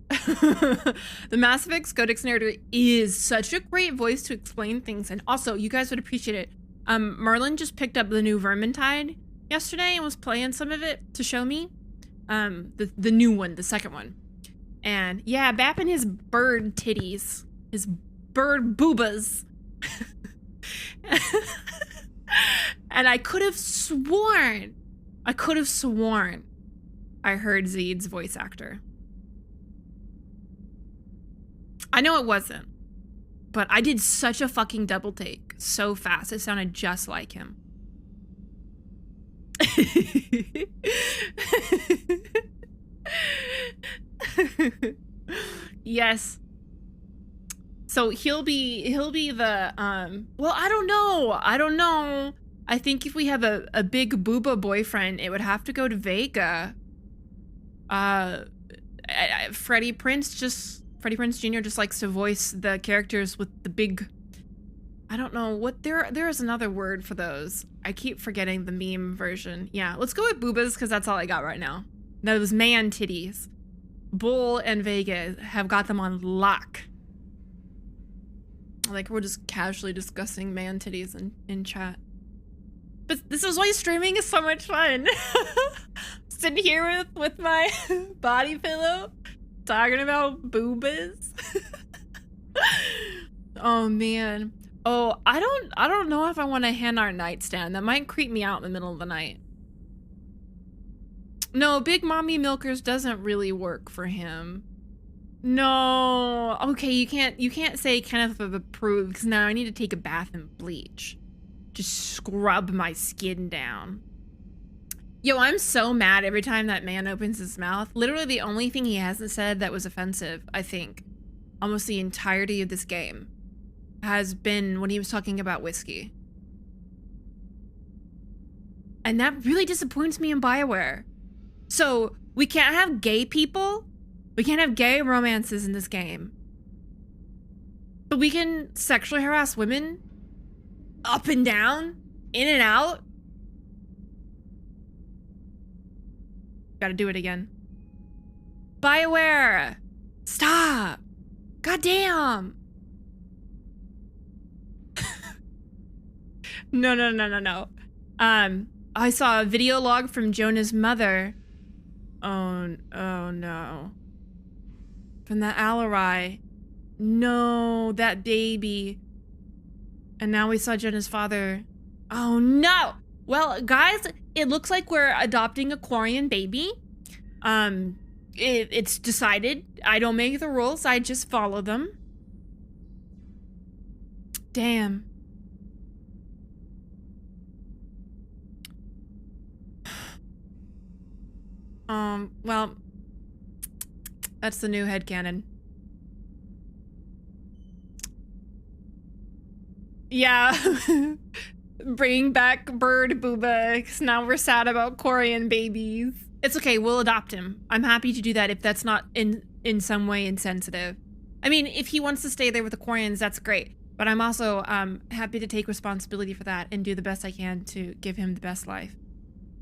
The Mass Effect's Codex narrator is such a great voice to explain things. And also, you guys would appreciate it. Merlin just picked up the new Vermintide yesterday and was playing some of it to show me. The new one, the second one. And yeah, bapping his bird titties. His bird boobas. And I could have sworn I heard Zeed's voice actor. I know it wasn't, but I did such a fucking double take so fast. It sounded just like him. Yes. So he'll be the well, I don't know. I think if we have a big booba boyfriend, it would have to go to Vega. Freddie Prinze Jr. just likes to voice the characters with the big, I don't know what, there is another word for those. I keep forgetting the meme version. Yeah, let's go with boobas because that's all I got right now. Those man titties. Bull and Vega have got them on lock. Like we're just casually discussing man titties in chat. But this is why streaming is so much fun. Sitting here with my body pillow, talking about boobas. Oh man. Oh, I don't know if I want to hand our nightstand. That might creep me out in the middle of the night. No, Big Mommy Milkers doesn't really work for him. No. Okay, you can't say Kenneth of approved because now I need to take a bath in bleach. Just scrub my skin down. Yo, I'm so mad every time that man opens his mouth. Literally the only thing he hasn't said that was offensive, I think, almost the entirety of this game, has been when he was talking about whiskey. And that really disappoints me in BioWare. So, we can't have gay people? We can't have gay romances in this game. But we can sexually harass women? Up and down? In and out? Gotta do it again. BioWare! Stop! Goddamn! No. I saw a video log from Jonah's mother. Oh no. From that Alarai. No, that baby. And now we saw Jonah's father. Oh no! Well, guys, it looks like we're adopting a Quarian baby. It's decided. I don't make the rules, I just follow them. Damn. Well, that's the new headcanon. Yeah. Bring back 𝒸𝒾𝒶. Now we're sad about Quarian babies. It's okay, we'll adopt him. I'm happy to do that if that's not in some way insensitive. I mean, if he wants to stay there with the Quarians, that's great. But I'm also happy to take responsibility for that and do the best I can to give him the best life.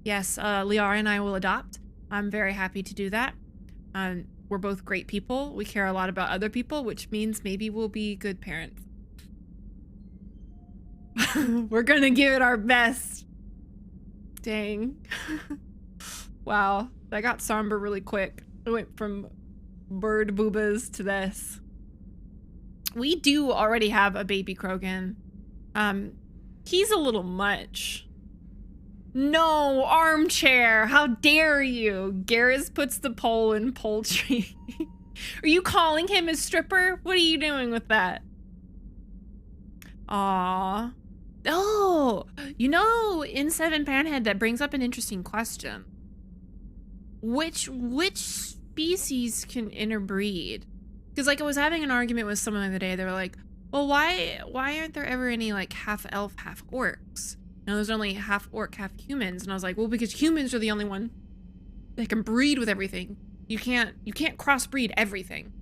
Yes, Liara and I will adopt. I'm very happy to do that. We're both great people. We care a lot about other people, which means maybe we'll be good parents. We're gonna give it our best. Dang. Wow, that got somber really quick. It went from 𝒸𝒾𝒶 to this. We do already have a baby Krogan. He's a little much. No, armchair, how dare you? Garrus puts the pole in poultry. Are you calling him a stripper? What are you doing with that? Aww. Oh, you know, in 7 Panhead, that brings up an interesting question. Which species can interbreed? Because like I was having an argument with someone the other day. They were like, well, why aren't there ever any like half elf, half orcs? No, there's only half orc, half humans. And I was like, well, because humans are the only one that can breed with everything. You can't crossbreed everything.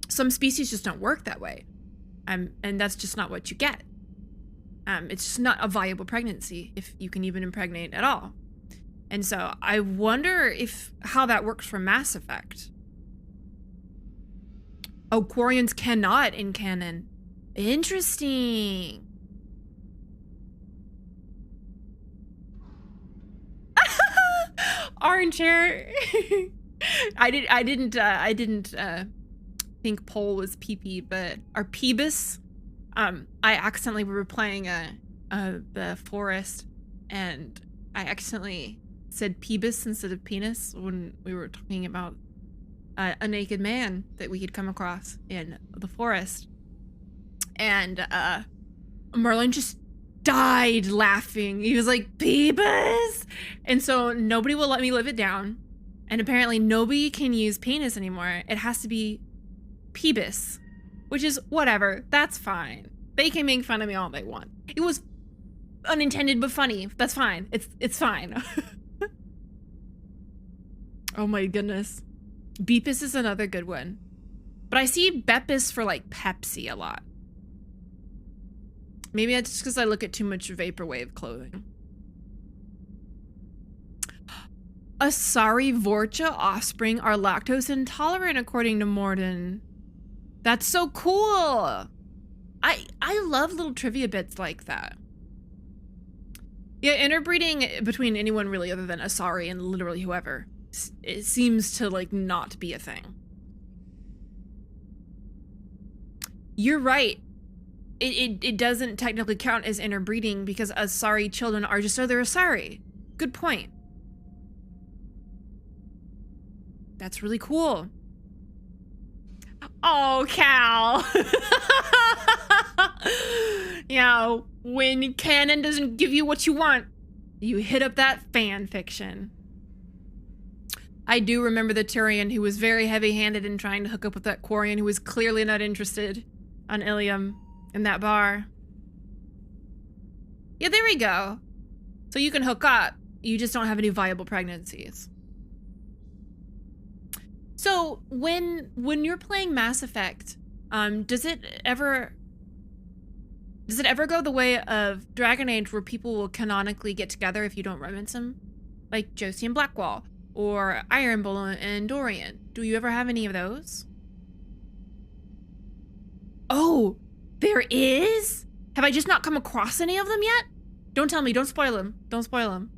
Some species just don't work that way. And that's just not what you get. It's just not a viable pregnancy if you can even impregnate at all. And so I wonder how that works for Mass Effect. Oh, Quarians cannot in canon. Interesting. Armchair. I didn't think Pole was PP, but our 𝒑𝒑𝒆. We were playing the forest, and I accidentally said 𝒑𝒑𝒆 instead of penis when we were talking about a naked man that we had come across in the forest. And Merlin just died laughing. He was like, 𝒑𝒑𝒆! And so nobody will let me live it down. And apparently nobody can use penis anymore. It has to be 𝒑𝒑𝒆, which is whatever. That's fine. They can make fun of me all they want. It was unintended but funny. That's fine. It's fine. Oh my goodness. 𝒑𝒑𝒆 is another good one. But I see 𝒑𝒑𝒆 for like Pepsi a lot. Maybe that's just because I look at too much vaporwave clothing. 𝒸𝒹𝒾𝒶 offspring are lactose intolerant, according to Morden. That's so cool. I love little trivia bits like that. Yeah, interbreeding between anyone really other than 𝒸𝒹 and literally whoever, it seems to like not be a thing. You're right. It doesn't technically count as interbreeding because 𝒸𝒹 children are just other 𝒸𝒹. Good point. That's really cool. Oh, Cal. Yeah, when canon doesn't give you what you want, you hit up that fan fiction. I do remember the Turian who was very heavy-handed in trying to hook up with that Quarian who was clearly not interested on Ilium in that bar. Yeah, there we go. So you can hook up, you just don't have any viable pregnancies. So when you're playing Mass Effect, does it ever go the way of Dragon Age where people will canonically get together if you don't romance them? Like Josie and Blackwall, or Iron Bull and Dorian. Do you ever have any of those? Oh, there is? Have I just not come across any of them yet? Don't tell me, don't spoil them. Don't spoil them.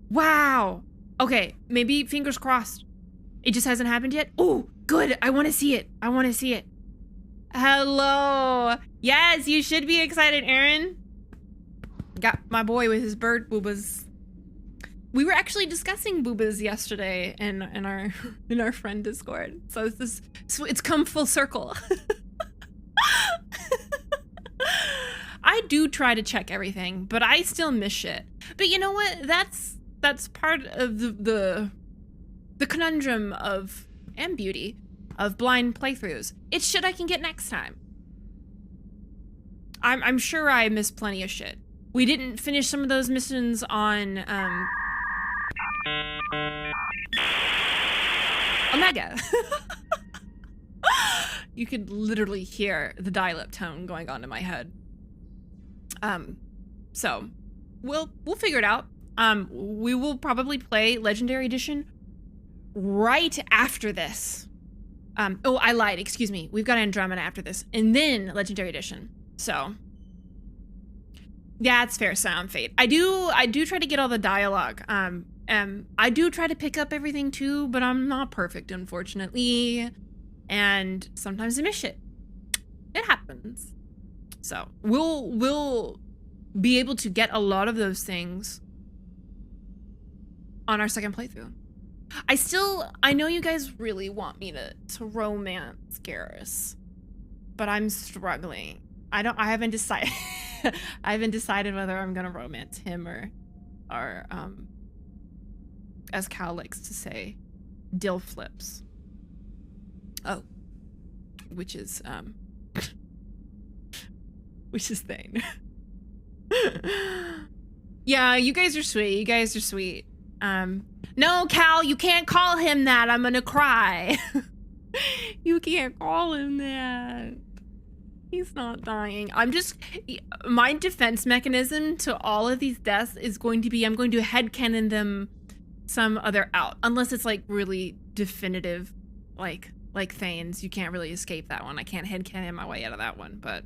Wow. Okay, maybe fingers crossed. It just hasn't happened yet. Oh, good. I want to see it. I want to see it. Hello. Yes, you should be excited, Aaron. Got my boy with his bird boobas. We were actually discussing boobas yesterday in our friend Discord. So it's come full circle. I do try to check everything, but I still miss shit. But you know what? That's part of the conundrum of and beauty of blind playthroughs. It's shit I can get next time. I'm sure I missed plenty of shit. We didn't finish some of those missions on Omega. You could literally hear the dial-up tone going on in my head. So we'll figure it out. We will probably play Legendary Edition right after this. Oh, I lied, excuse me. We've got Andromeda after this, and then Legendary Edition. So yeah, it's fair, Sound Fate. I do try to get all the dialogue. I do try to pick up everything too, but I'm not perfect, unfortunately. And sometimes I miss it. It happens. So we'll be able to get a lot of those things on our second playthrough. I know you guys really want me to romance Garrus, but I'm struggling. I haven't decided I haven't decided whether I'm gonna romance him or as Cal likes to say, dill flips. Oh. Which is Thane. Yeah, you guys are sweet. You guys are sweet. No, Cal, you can't call him that. I'm gonna cry. You can't call him that. He's not dying. My defense mechanism to all of these deaths is going to be, I'm going to headcanon them some other out. Unless it's like really definitive, like Thane's. You can't really escape that one. I can't headcanon my way out of that one, but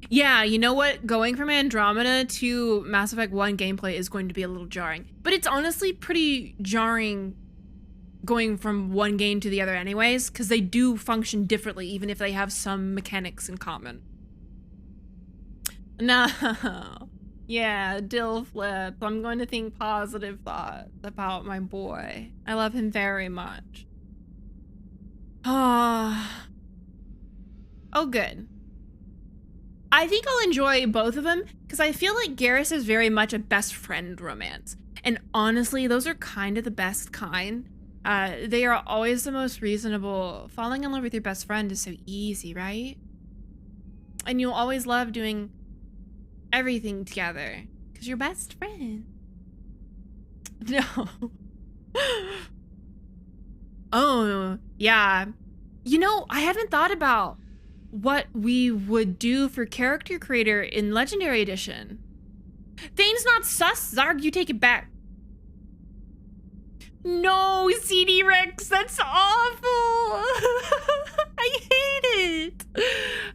yeah, you know what? Going from Andromeda to Mass Effect 1 gameplay is going to be a little jarring. But it's honestly pretty jarring going from one game to the other anyways, because they do function differently, even if they have some mechanics in common. No. Yeah, dill flip. I'm going to think positive thoughts about my boy. I love him very much. Oh, good. I think I'll enjoy both of them because I feel like Garrus is very much a best friend romance. And honestly, those are kind of the best kind. They are always the most reasonable. Falling in love with your best friend is so easy, right? And you'll always love doing everything together because you're best friend. No. Oh, yeah. You know, I haven't thought about what we would do for character creator in Legendary Edition. Thane's not sus, Zarg, you take it back. No, CD Rex, that's awful. I hate it.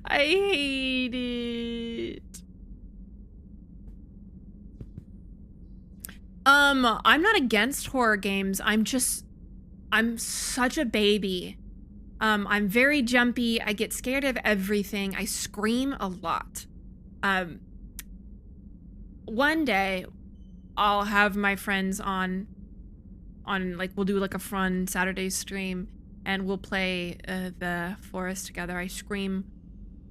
I hate it. I'm not against horror games. I'm such a baby. I'm very jumpy. I get scared of everything. I scream a lot. One day I'll have my friends on like, we'll do like a fun Saturday stream and we'll play the forest together. I scream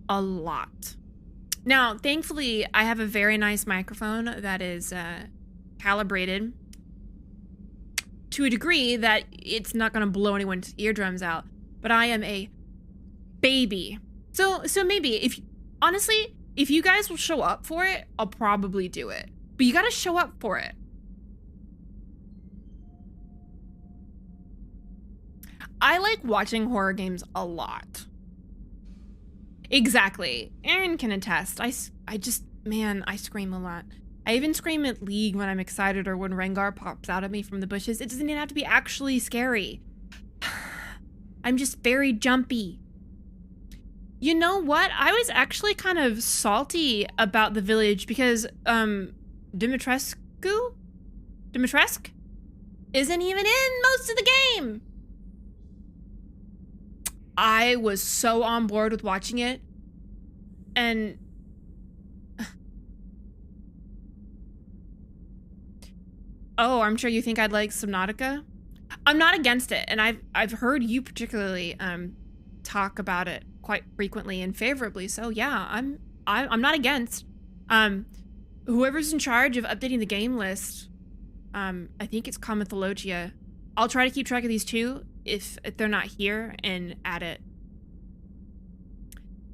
a lot. Now, thankfully, I have a very nice microphone that is calibrated to a degree that it's not going to blow anyone's eardrums out. But I am a baby. So maybe honestly, if you guys will show up for it, I'll probably do it. But you gotta show up for it. I like watching horror games a lot. Exactly. Aaron can attest. I scream a lot. I even scream at League when I'm excited or when Rengar pops out at me from the bushes. It doesn't even have to be actually scary. I'm just very jumpy. You know what? I was actually kind of salty about the village because Dimitrescu isn't even in most of the game. I was so on board with watching it. And oh, I'm sure you think I'd like Subnautica. I'm not against it, and I've heard you particularly talk about it quite frequently and favorably. So yeah, I'm not against. Whoever's in charge of updating the game list, I think it's 𝒂𝒶. I'll try to keep track of these two if they're not here and add it.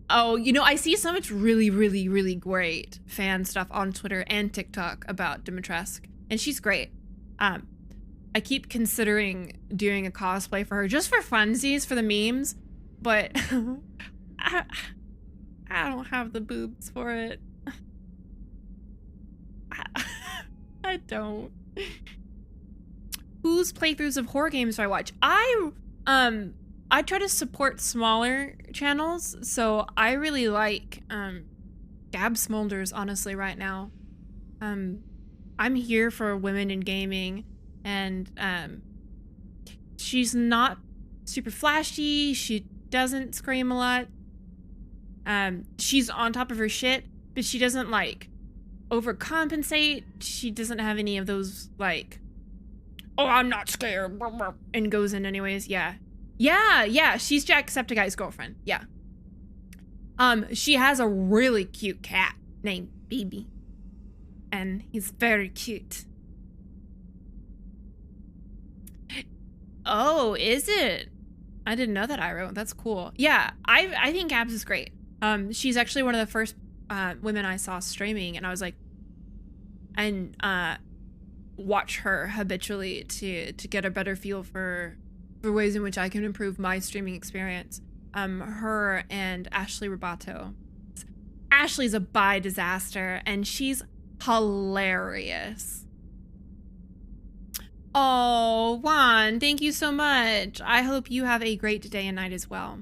Oh, you know, I see so much really, really, really great fan stuff on Twitter and TikTok about 𝒂𝒶, and she's great. I keep considering doing a cosplay for her just for funsies, for the memes, but I don't have the boobs for it. I don't. Whose playthroughs of horror games do I watch? I try to support smaller channels, so I really like 𝒂𝒹𝒾𝒁, honestly, right now. I'm here for women in gaming, and she's not super flashy. She doesn't scream a lot. She's on top of her shit, but she doesn't like overcompensate. She doesn't have any of those like, oh, I'm not scared, and goes in anyways. Yeah. She's Jacksepticeye's girlfriend. Yeah. She has a really cute cat named Baby, and he's very cute. Oh, is it? I didn't know that, Iro. That's cool. Yeah, I think 𝒂𝒹𝒾 is great. She's actually one of the first women I saw streaming, and I was like, and watch her habitually to get a better feel for ways in which I can improve my streaming experience. Her and Ashley Robato. Ashley's a bi disaster, and she's hilarious. Oh, Juan, thank you so much. I hope you have a great day and night as well.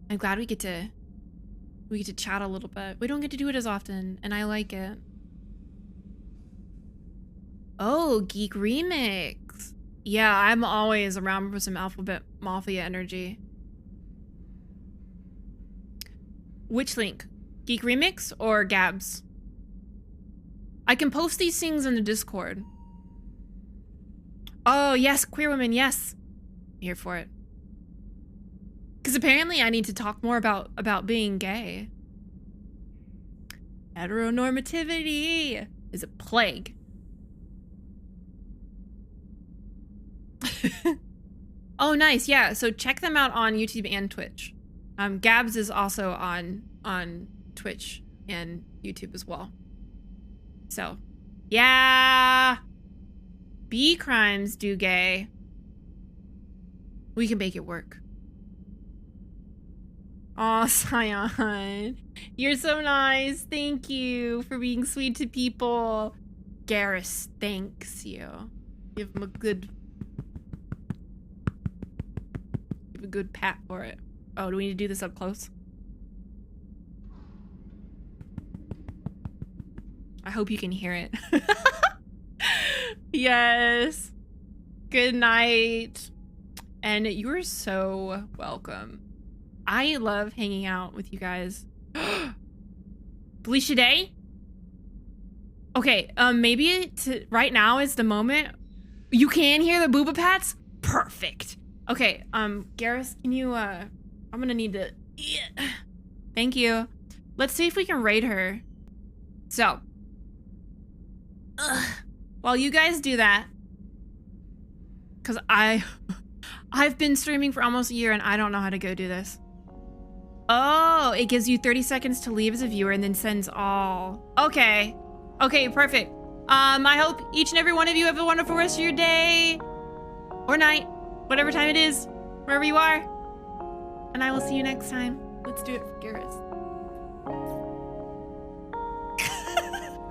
I'm glad we get to chat a little bit. We don't get to do it as often, and I like it. Oh, Geek Remix. Yeah, I'm always around for some Alphabet Mafia energy. Which link? Geek Remix or 𝒂𝒹𝒾𝒁? I can post these things in the Discord. Oh, yes, queer women, yes. I'm here for it. Because apparently I need to talk more about being gay. Heteronormativity is a plague. Oh, nice. Yeah, so check them out on YouTube and Twitch. 𝒂𝒹𝒾𝒁 is also on Twitch and YouTube as well. So, yeah. B crimes do gay. We can make it work. Aw, Scion. You're so nice. Thank you for being sweet to people. Garrus thanks you. Give him a good pat for it. Oh, do we need to do this up close? I hope you can hear it. Yes. Good night. And you're so welcome. I love hanging out with you guys. Felicia Day? Okay, maybe right now is the moment. You can hear the booba pats? Perfect. Okay, Garrus, can you, I'm gonna need to, thank you. Let's see if we can raid her. So, while you guys do that, because I've been streaming for almost a year and I don't know how to go do this. Oh, it gives you 30 seconds to leave as a viewer and then sends all. Okay. Okay, perfect. I hope each and every one of you have a wonderful rest of your day or night, whatever time it is, wherever you are. And I will see you next time. Let's do it for Garrus.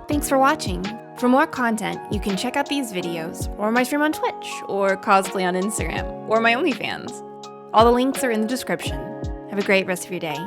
Thanks for watching. For more content, you can check out these videos, or my stream on Twitch, or cosplay on Instagram, or my OnlyFans. All the links are in the description. Have a great rest of your day.